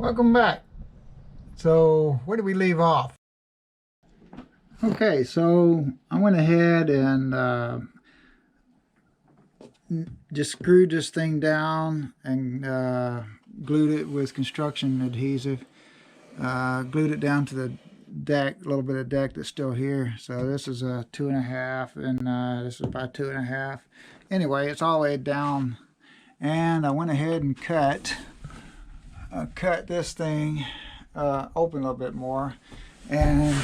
Welcome back. So where did we leave off? Okay, so I went ahead and just screwed this thing down and glued it with construction adhesive. Glued it down to the deck, a little bit of deck that's still here. So this is a 2.5 and this is about 2.5. Anyway, it's all the way down, and I went ahead and cut this thing open a little bit more, and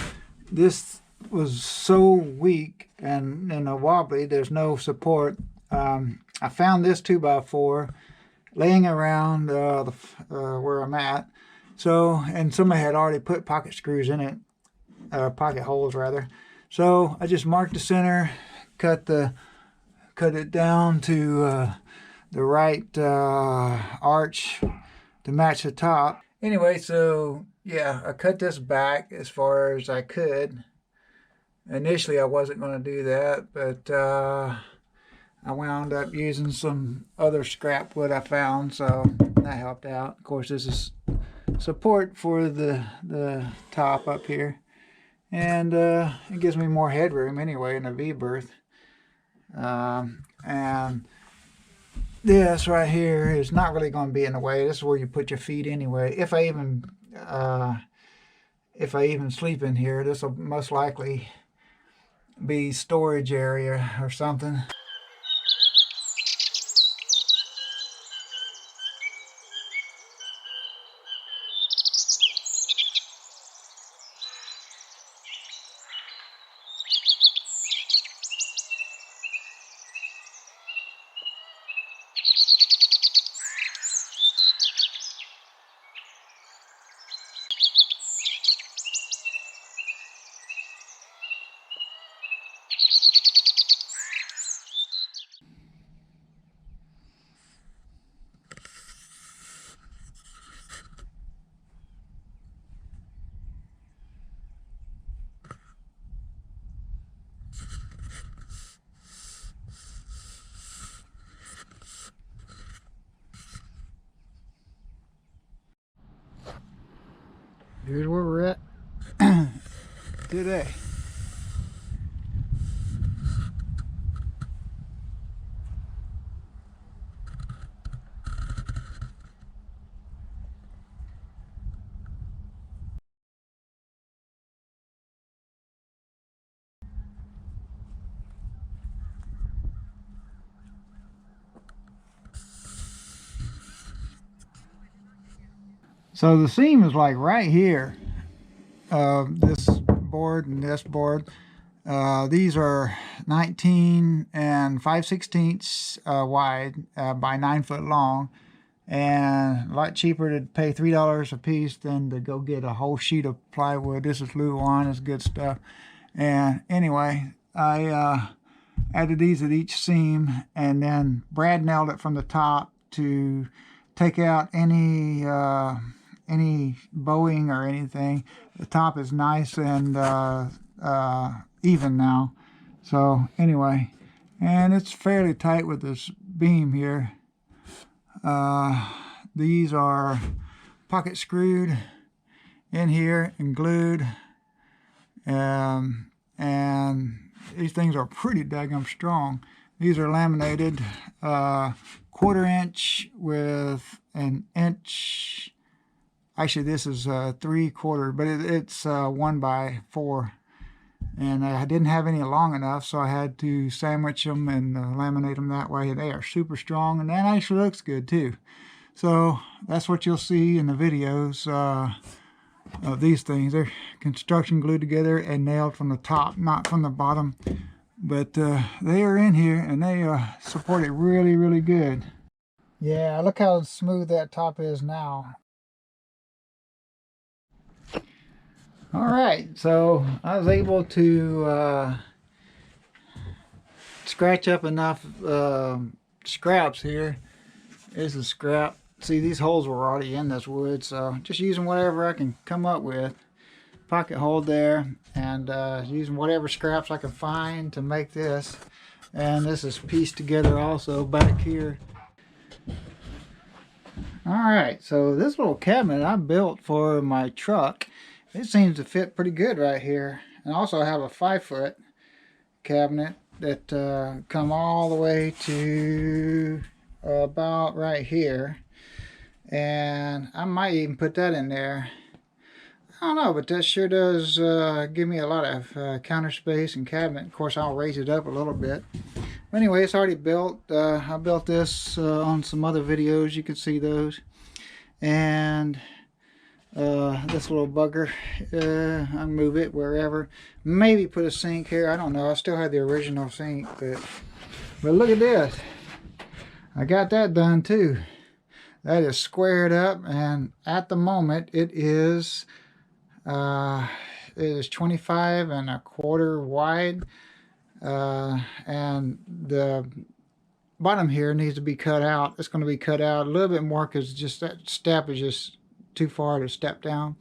this was so weak and wobbly, there's no support. I found this 2x4 laying around where I'm at, and somebody had already put pocket screws in it, pocket holes rather. So I just marked the center, cut it down to the right arch to match the top. Anyway, so yeah, I cut this back as far as I could. Initially I wasn't going to do that, but I wound up using some other scrap wood I found, so that helped out. Of course, this is support for the top up here, and it gives me more headroom anyway in a V-berth. And this right here is not really going to be in the way. This is where you put your feet anyway. If I even sleep in here, this will most likely be storage area or something. Here's where we're at today. So the seam is like right here. This board and this board. These are 19 and 5/16 wide by 9 foot long, and a lot cheaper to pay $3 a piece than to go get a whole sheet of plywood. This is Luan, it's good stuff. And anyway, I added these at each seam, and then Brad nailed it from the top to take out any bowing or anything. The top is nice and even now. So anyway, and it's fairly tight with this beam here. These are pocket screwed in here and glued, and these things are pretty daggum strong. These are laminated 1/4 inch with an inch. Actually, this is 3/4, but it's 1x4, and I didn't have any long enough, so I had to sandwich them and laminate them that way. They are super strong, and that actually looks good too. So that's what you'll see in the videos of these things. They're construction glued together and nailed from the top, not from the bottom, but they are in here, and they support it really, really good. Yeah, look how smooth that top is now. All right, so I was able to scratch up enough scraps here. This is scrap. See, these holes were already in this wood, so just using whatever I can come up with. Pocket hole there, and using whatever scraps I can find to make this. And this is pieced together also back here. Alright, so this little cabinet I built for my truck, it seems to fit pretty good right here. And also I have a 5-foot cabinet that come all the way to about right here. And I might even put that in there. I don't know, but that sure does give me a lot of counter space and cabinet. Of course, I'll raise it up a little bit. But anyway, it's already built. I built this on some other videos. You can see those. And this little bugger, I move it wherever. Maybe put a sink here. I don't know. I still have the original sink, but look at this. I got that done too. That is squared up, and at the moment it is 25 1/4 wide, and the bottom here needs to be cut out. It's going to be cut out a little bit more because just that step is just too far to step down.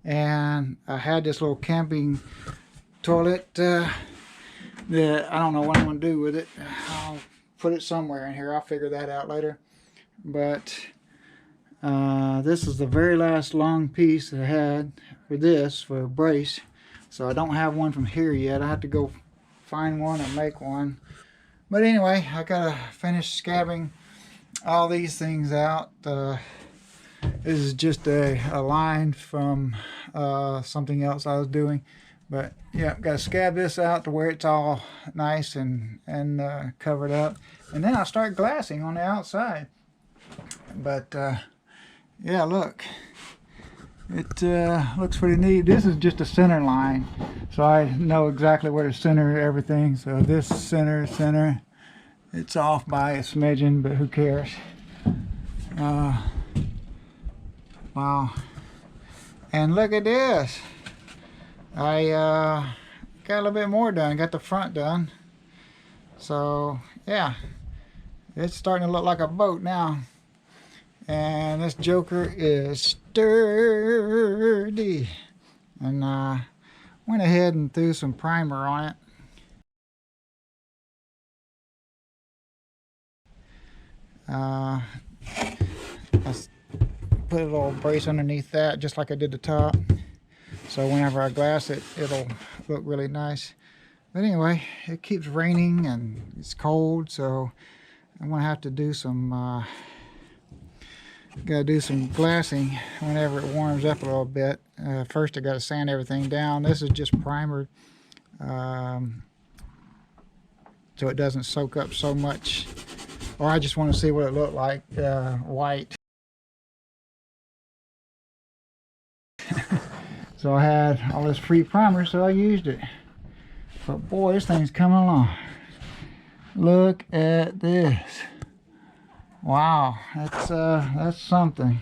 And I had this little camping toilet that I don't know what I'm going to do with it. I'll put it somewhere in here. I'll figure that out later. But this is the very last long piece that I had for a brace. So I don't have one from here yet. I have to go find one and make one. But anyway, I gotta finish scabbing all these things out. This is just a line from something else I was doing. But yeah, gotta scab this out to where it's all nice and covered up. And then I'll start glassing on the outside. But yeah, look, it looks pretty neat. This is just a center line, so I know exactly where to center everything. So this center, it's off by a smidgen, but who cares? Wow. And look at this. I got a little bit more done. Got the front done. So yeah, it's starting to look like a boat now. And this joker is sturdy. And went ahead and threw some primer on it. I put a little brace underneath that, just like I did the top. So whenever I glass it, it'll look really nice. But anyway, it keeps raining and it's cold, so I'm gonna have to do some glassing whenever it warms up a little bit. First I got to sand everything down. This is just primer, so it doesn't soak up so much. Or I just want to see what it looked like white. So I had all this free primer, so I used it. But boy, this thing's coming along. Look at this. Wow, that's something.